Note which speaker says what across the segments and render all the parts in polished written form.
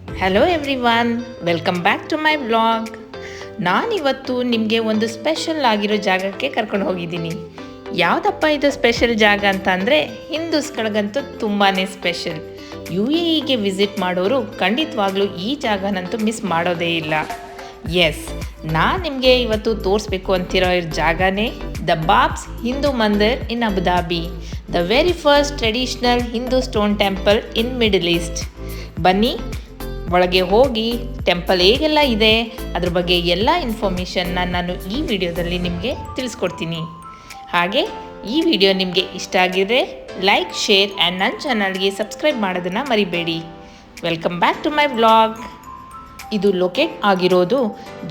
Speaker 1: Hello everyone, welcome back to my vlog. ನಾನಿವತ್ತು ನಿಮಗೆ ಒಂದು ಸ್ಪೆಷಲ್ ಆಗಿರೋ ಜಾಗಕ್ಕೆ ಕರ್ಕೊಂಡು ಹೋಗಿದ್ದೀನಿ. ಯಾವುದಪ್ಪ ಇದು ಸ್ಪೆಷಲ್ ಜಾಗ ಅಂತ ಅಂದರೆ ಹಿಂದೂಸ್ಗಳಿಗಂತೂ ತುಂಬಾ ಸ್ಪೆಷಲ್. UAEಗೆ ವಿಸಿಟ್ ಮಾಡೋರು ಖಂಡಿತವಾಗ್ಲೂ ಈ ಜಾಗನಂತೂ ಮಿಸ್ ಮಾಡೋದೇ ಇಲ್ಲ. ಎಸ್, ನಾನು ನಿಮಗೆ ಇವತ್ತು ತೋರಿಸ್ಬೇಕು ಅಂತಿರೋ ಜಾಗನೇ the BAPS Hindu Mandir in Abu Dhabi, the very first traditional Hindu stone temple in Middle East. ಬನ್ನಿ, ಒಳಗೆ ಹೋಗಿ ಟೆಂಪಲ್ ಹೇಗೆಲ್ಲ ಇದೆ ಅದ್ರ ಬಗ್ಗೆ ಎಲ್ಲ ಇನ್ಫಾರ್ಮೇಷನ್ನ ನಾನು ಈ ವಿಡಿಯೋದಲ್ಲಿ ನಿಮಗೆ ತಿಳಿಸ್ಕೊಡ್ತೀನಿ. ಹಾಗೆ ಈ ವಿಡಿಯೋ ನಿಮಗೆ ಇಷ್ಟ ಆಗಿದ್ರೆ ಲೈಕ್, ಶೇರ್ ಆ್ಯಂಡ್ ನನ್ನ ಚಾನಲ್ಗೆ ಸಬ್ಸ್ಕ್ರೈಬ್ ಮಾಡೋದನ್ನು ಮರಿಬೇಡಿ. Welcome back to my vlog. ಇದು ಲೊಕೇಟ್ ಆಗಿರೋದು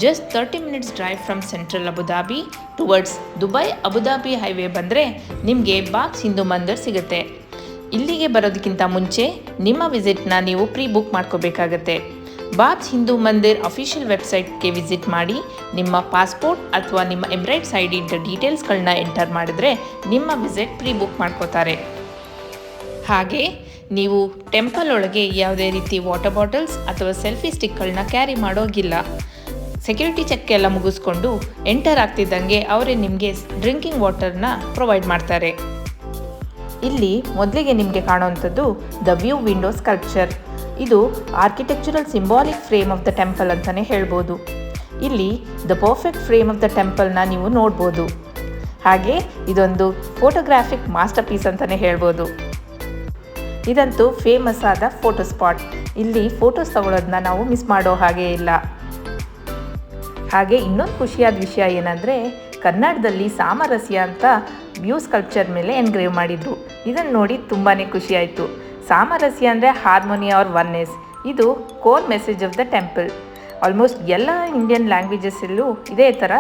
Speaker 1: just 30 minutes drive from central Abu Dhabi towards Dubai Abu Dhabi highway ಬಂದರೆ ನಿಮಗೆ ಬಾಬ್ಸ್ ಹಿಂದೂ ಮಂದಿರ್ ಸಿಗುತ್ತೆ. ಇಲ್ಲಿಗೆ ಬರೋದಕ್ಕಿಂತ ಮುಂಚೆ ನಿಮ್ಮ ವಿಸಿಟ್ನ ನೀವು ಪ್ರೀ ಬುಕ್ ಮಾಡ್ಕೋಬೇಕಾಗತ್ತೆ. ಬಾಬ್ಸ್ ಹಿಂದೂ ಮಂದಿರ್ ಅಫಿಷಿಯಲ್ ವೆಬ್ಸೈಟ್ಗೆ ವಿಸಿಟ್ ಮಾಡಿ ನಿಮ್ಮ ಪಾಸ್ಪೋರ್ಟ್ ಅಥವಾ ನಿಮ್ಮ ಎಮಿರೇಟ್ಸ್ ID ಡೀಟೇಲ್ಸ್ಗಳನ್ನ ಎಂಟರ್ ಮಾಡಿದ್ರೆ ನಿಮ್ಮ ವಿಸಿಟ್ ಪ್ರೀ ಬುಕ್ ಮಾಡ್ಕೋತಾರೆ. ಹಾಗೆ ನೀವು ಟೆಂಪಲ್ ಒಳಗೆ ಯಾವುದೇ ರೀತಿ ವಾಟರ್ ಬಾಟಲ್ಸ್ ಅಥವಾ ಸೆಲ್ಫಿ ಸ್ಟಿಕ್ಗಳನ್ನ ಕ್ಯಾರಿ ಮಾಡೋಗಿಲ್ಲ. ಸೆಕ್ಯೂರಿಟಿ ಚೆಕ್ ಎಲ್ಲ ಮುಗಿಸ್ಕೊಂಡು ಎಂಟರ್ ಆಗ್ತಿದ್ದಂಗೆ ಅವರೇ ನಿಮಗೆ ಡ್ರಿಂಕಿಂಗ್ ವಾಟರ್ನ ಪ್ರೊವೈಡ್ ಮಾಡ್ತಾರೆ. ಇಲ್ಲಿ ಮೊದಲಿಗೆ ನಿಮಗೆ ಕಾಣುವಂಥದ್ದು ದ ವ್ಯೂ ವಿಂಡೋ ಸ್ಕಲ್ಪ್ಚರ್. ಇದು architectural symbolic frame of the temple ಅಂತಲೇ ಹೇಳ್ಬೋದು. ಇಲ್ಲಿ the perfect frame of the ಟೆಂಪಲ್ನ ನೀವು ನೋಡ್ಬೋದು. ಹಾಗೆ ಇದೊಂದು ಫೋಟೋಗ್ರಾಫಿಕ್ ಮಾಸ್ಟರ್ ಪೀಸ್ ಅಂತಲೇ ಹೇಳ್ಬೋದು. ಇದಂತೂ ಫೇಮಸ್ ಆದ ಫೋಟೋ ಸ್ಪಾಟ್. ಇಲ್ಲಿ ಫೋಟೋಸ್ ತಗೊಳ್ಳೋದನ್ನ ನಾವು ಮಿಸ್ ಮಾಡೋ ಹಾಗೆ ಇಲ್ಲ. ಹಾಗೆ ಇನ್ನೊಂದು ಖುಷಿಯಾದ ವಿಷಯ ಏನಂದರೆ ಕನ್ನಡದಲ್ಲಿ ಸಾಮರಸ್ಯ ಅಂತ ವ್ಯೂ ಸ್ಕಲ್ಪ್ಚರ್ ಮೇಲೆ ಎನ್ಗ್ರೇವ್ ಮಾಡಿದರು. ಇದನ್ನು ನೋಡಿ ತುಂಬಾ ಖುಷಿಯಾಯಿತು. ಸಾಮರಸ್ಯ ಅಂದರೆ ಹಾರ್ಮೋನಿ ಆರ್ ಒನ್ನೆಸ್. ಇದು core message of the temple. Almost ಎಲ್ಲ ಇಂಡಿಯನ್ ಲ್ಯಾಂಗ್ವೇಜಸ್ಸಲ್ಲೂ ಇದೇ ಥರ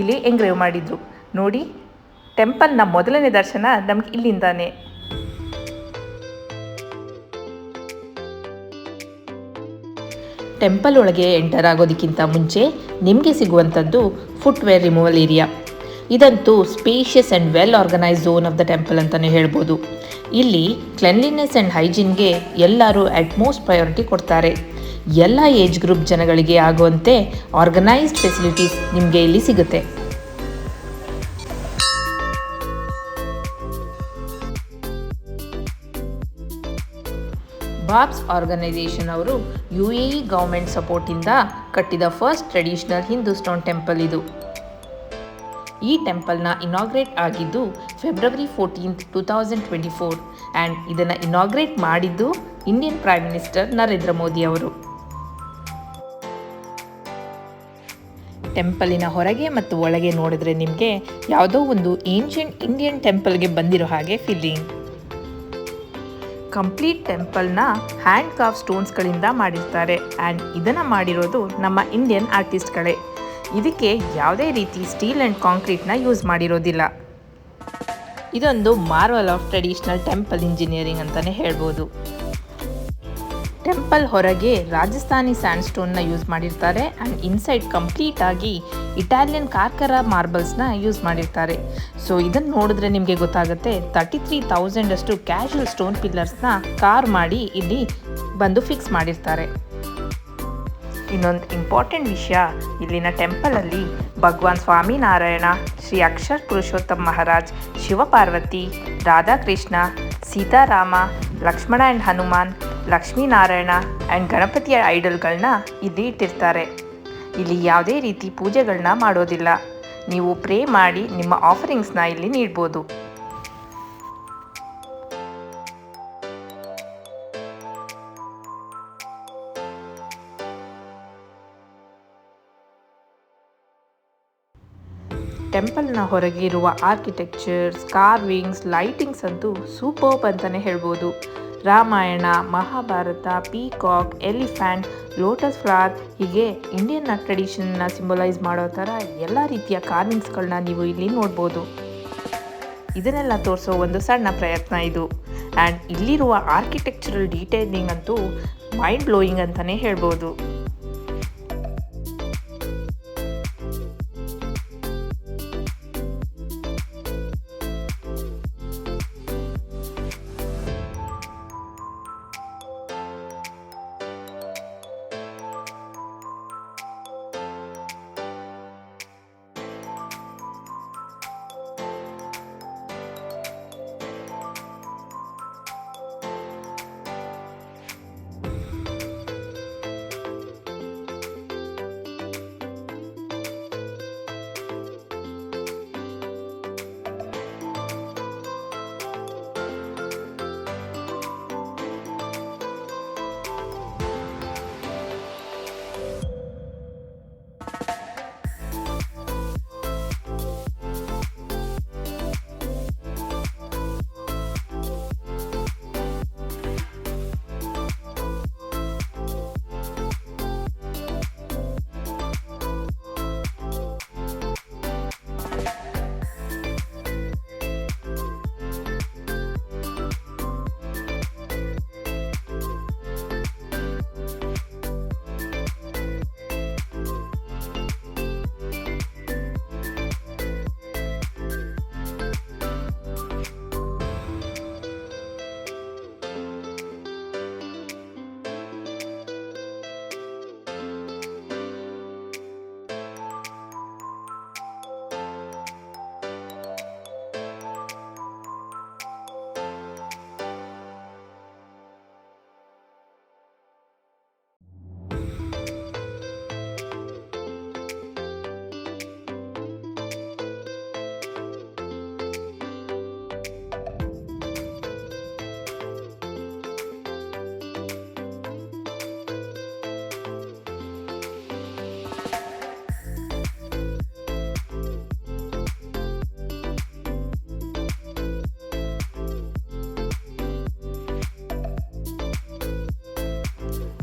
Speaker 1: ಇಲ್ಲಿ ಎನ್ಗ್ರೇವ್ ಮಾಡಿದರು. ನೋಡಿ, ಟೆಂಪಲ್ನ ಮೊದಲನೇ ದರ್ಶನ ನಮ್ಗೆ ಇಲ್ಲಿಂದಾನೆ. ಟೆಂಪಲ್ ಒಳಗೆ ಎಂಟರ್ ಆಗೋದಕ್ಕಿಂತ ಮುಂಚೆ ನಿಮಗೆ ಸಿಗುವಂಥದ್ದು ಫುಟ್ವೇರ್ ರಿಮೂವಲ್ ಏರಿಯಾ. ಇದಂತೂ spacious and well organise zone of the temple ಅಂತಲೇ ಹೇಳ್ಬೋದು. ಇಲ್ಲಿ ಕ್ಲೆನ್ಲಿನೆಸ್ ಆ್ಯಂಡ್ ಹೈಜೀನ್ಗೆ ಎಲ್ಲರೂ ಅಟ್ಮೋಸ್ಟ್ ಪ್ರಯಾರಿಟಿ ಕೊಡ್ತಾರೆ. ಎಲ್ಲ ಏಜ್ ಗ್ರೂಪ್ ಜನಗಳಿಗೆ ಆಗುವಂತೆ ಆರ್ಗನೈಸ್ಡ್ ಫೆಸಿಲಿಟೀಸ್ ನಿಮಗೆ ಇಲ್ಲಿ ಸಿಗುತ್ತೆ. ಬಾಬ್ಸ್ ಆರ್ಗನೈಸೇಷನ್ ಅವರು UAE ಗೌರ್ಮೆಂಟ್ ಸಪೋರ್ಟಿಂದ ಕಟ್ಟಿದ first traditional Hindu stone temple ಇದು. ಈ ಟೆಂಪಲ್ನ ಇನಾಗ್ರೇಟ್ ಆಗಿದ್ದು ಫೆಬ್ರವರಿ 14, 2024 ಆ್ಯಂಡ್ ಇದನ್ನು ಇನಾಗ್ರೇಟ್ ಮಾಡಿದ್ದು Indian prime minister Narendra Modi ಅವರು. ಟೆಂಪಲಿನ ಹೊರಗೆ ಮತ್ತು ಒಳಗೆ ನೋಡಿದ್ರೆ ನಿಮಗೆ ಯಾವುದೋ ಒಂದು ಏನ್ಷಿಯಂಟ್ ಇಂಡಿಯನ್ ಟೆಂಪಲ್ಗೆ ಬಂದಿರೋ ಹಾಗೆ ಫೀಲಿಂಗ್. ಕಂಪ್ಲೀಟ್ ಟೆಂಪಲ್ನ ಹ್ಯಾಂಡ್ ಕಾರ್ವ್ ಸ್ಟೋನ್ಸ್ಗಳಿಂದ ಮಾಡಿರ್ತಾರೆ ಆ್ಯಂಡ್ ಇದನ್ನು ಮಾಡಿರೋದು ನಮ್ಮ ಇಂಡಿಯನ್ ಆರ್ಟಿಸ್ಟ್ಗಳೇ. ಇದಕ್ಕೆ ಯಾವುದೇ ರೀತಿ ಸ್ಟೀಲ್ ಆ್ಯಂಡ್ ಕಾಂಕ್ರೀಟ್ನ ಯೂಸ್ ಮಾಡಿರೋದಿಲ್ಲ. ಇದೊಂದು marvel of traditional temple engineering ಅಂತಲೇ ಹೇಳ್ಬೋದು. ಟೆಂಪಲ್ ಹೊರಗೆ ರಾಜಸ್ಥಾನಿ ಸ್ಯಾಂಡ್ ಸ್ಟೋನ್ನ ಯೂಸ್ ಮಾಡಿರ್ತಾರೆ ಆ್ಯಂಡ್ ಇನ್ಸೈಡ್ ಕಂಪ್ಲೀಟ್ ಆಗಿ ಇಟಾಲಿಯನ್ ಕಾರ್ಕರ ಮಾರ್ಬಲ್ಸ್ನ ಯೂಸ್ ಮಾಡಿರ್ತಾರೆ. ಸೊ ಇದನ್ನು ನೋಡಿದ್ರೆ ನಿಮಗೆ ಗೊತ್ತಾಗುತ್ತೆ 33,000 ಅಷ್ಟು ಕ್ಯಾಶುವಲ್ ಸ್ಟೋನ್ ಪಿಲ್ಲರ್ಸ್ನ ಕಾರ್ ಮಾಡಿ ಇಲ್ಲಿ ಬಂದು ಫಿಕ್ಸ್ ಮಾಡಿರ್ತಾರೆ. ಇನ್ನೊಂದು ಇಂಪಾರ್ಟೆಂಟ್ ವಿಷಯ, ಇಲ್ಲಿನ ಟೆಂಪಲಲ್ಲಿ ಭಗವಾನ್ ಸ್ವಾಮಿನಾರಾಯಣ, ಶ್ರೀ ಅಕ್ಷರ್ ಪುರುಷೋತ್ತಮ್ ಮಹಾರಾಜ್, ಶಿವಪಾರ್ವತಿ, ರಾಧಾಕೃಷ್ಣ, ಸೀತಾರಾಮ, ಲಕ್ಷ್ಮಣ ಆ್ಯಂಡ್ ಹನುಮಾನ್, ಲಕ್ಷ್ಮೀನಾರಾಯಣ ಆ್ಯಂಡ್ ಗಣಪತಿಯ ಐಡಲ್ಗಳನ್ನ ಇಲ್ಲಿ ಇಟ್ಟಿರ್ತಾರೆ. ಇಲ್ಲಿ ಯಾವುದೇ ರೀತಿ ಪೂಜೆಗಳನ್ನ ಮಾಡೋದಿಲ್ಲ. ನೀವು ಪ್ರೇ ಮಾಡಿ ನಿಮ್ಮ ಆಫರಿಂಗ್ಸ್ನ ಇಲ್ಲಿ ನೀಡ್ಬೋದು. ಟೆಂಪಲ್ನ ಹೊರಗೆ ಇರುವ ಆರ್ಕಿಟೆಕ್ಚರ್ಸ್, ಕಾರ್ವಿಂಗ್ಸ್, ಲೈಟಿಂಗ್ಸ್ ಅಂತೂ ಸೂಪರ್ಬ್ ಅಂತಲೇ ಹೇಳ್ಬೋದು. Ramayana, Mahabharata, peacock, elephant, lotus flower ಹೀಗೆ ಇಂಡಿಯನ್ನ ಟ್ರೆಡಿಷನ್ನ ಸಿಂಬಲೈಸ್ ಮಾಡೋ ಥರ ಎಲ್ಲ ರೀತಿಯ ಕಾರ್ವಿಂಗ್ಸ್ಗಳನ್ನ ನೀವು ಇಲ್ಲಿ ನೋಡ್ಬೋದು. ಇದನ್ನೆಲ್ಲ ತೋರಿಸೋ ಒಂದು ಸಣ್ಣ ಪ್ರಯತ್ನ ಇದು. ಆ್ಯಂಡ್ ಇಲ್ಲಿರುವ ಆರ್ಕಿಟೆಕ್ಚರಲ್ ಡೀಟೇಲಿಂಗ್ ಅಂತೂ ಮೈಂಡ್ ಬ್ಲೋಯಿಂಗ್ ಅಂತಲೇ ಹೇಳ್ಬೋದು.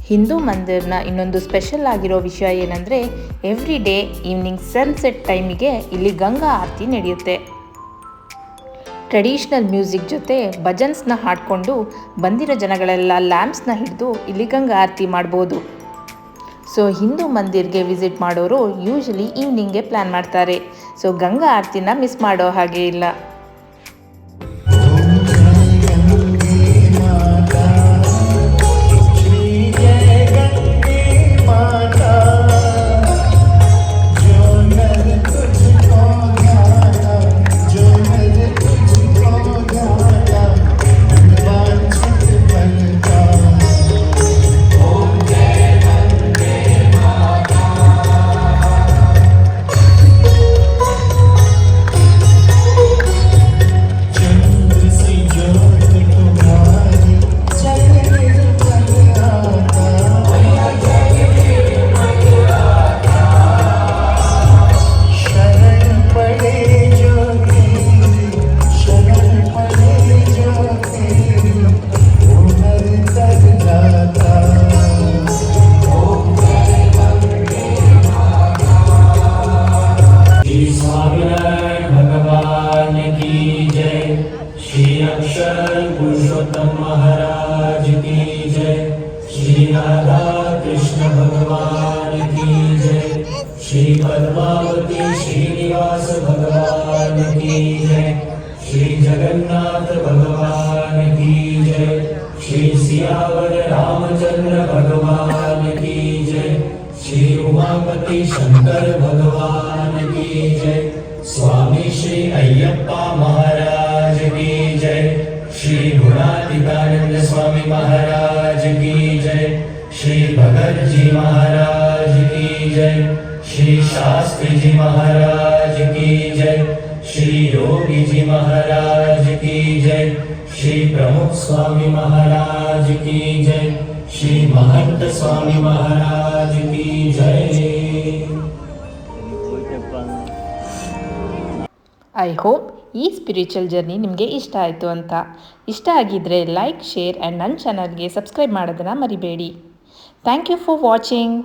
Speaker 1: ಹಿಂದೂ ಮಂದಿರ್ನ ಇನ್ನೊಂದು ಸ್ಪೆಷಲ್ ಆಗಿರೋ ವಿಷಯ ಏನಂದರೆ ಎವ್ರಿ ಡೇ ಈವ್ನಿಂಗ್ ಸನ್ಸೆಟ್ ಟೈಮಿಗೆ ಇಲ್ಲಿ ಗಂಗಾ ಆರತಿ ನಡೆಯುತ್ತೆ. ಟ್ರೆಡಿಷ್ನಲ್ ಮ್ಯೂಸಿಕ್ ಜೊತೆ ಭಜನ್ಸ್ನ ಹಾಡಿಕೊಂಡು ಬಂದಿರೋ ಜನಗಳೆಲ್ಲ ಲ್ಯಾಂಪ್ಸ್ನ ಹಿಡಿದು ಇಲ್ಲಿ ಗಂಗಾ ಆರತಿ ಮಾಡ್ಬೋದು. ಸೊ ಹಿಂದೂ ಮಂದಿರ್ಗೆ ವಿಸಿಟ್ ಮಾಡೋರು ಯೂಶಲಿ ಈವ್ನಿಂಗ್ಗೆ ಪ್ಲ್ಯಾನ್ ಮಾಡ್ತಾರೆ. ಸೊ ಗಂಗಾ ಆರತಿನ ಮಿಸ್ ಮಾಡೋ ಹಾಗೆ ಇಲ್ಲ.
Speaker 2: पुरुषोत्तम महाराज की जय। श्री राधा कृष्ण भगवान की जय। श्री पद्मावती श्रीनिवास भगवान की जय। श्री जगन्नाथ भगवान की जय। श्री सियावर रामचंद्र भगवान की जय। श्री उमापति शंकर भगवान की जय। स्वामी श्री अय्यप्पा महाराज की जय। श्री गुणातीतानंद स्वामी महाराज की जय। श्री भगत जी महाराज की जय। श्री शास्त्री जी महाराज की जय। श्री योगी जी महाराज की जय। श्री प्रमुख स्वामी महाराज की जय। श्री महंत स्वामी महाराज की जय।
Speaker 1: ಐ ಹೋಪ್ ಈ ಸ್ಪಿರಿಚುವಲ್ ಜರ್ನಿ ನಿಮಗೆ ಇಷ್ಟ ಆಯಿತು ಅಂತ. ಇಷ್ಟ ಆಗಿದ್ದರೆ ಲೈಕ್, ಶೇರ್ ಆ್ಯಂಡ್ ನನ್ನ ಚಾನಲ್ಗೆ ಸಬ್ಸ್ಕ್ರೈಬ್ ಮಾಡೋದನ್ನು ಮರಿಬೇಡಿ. Thank you for watching.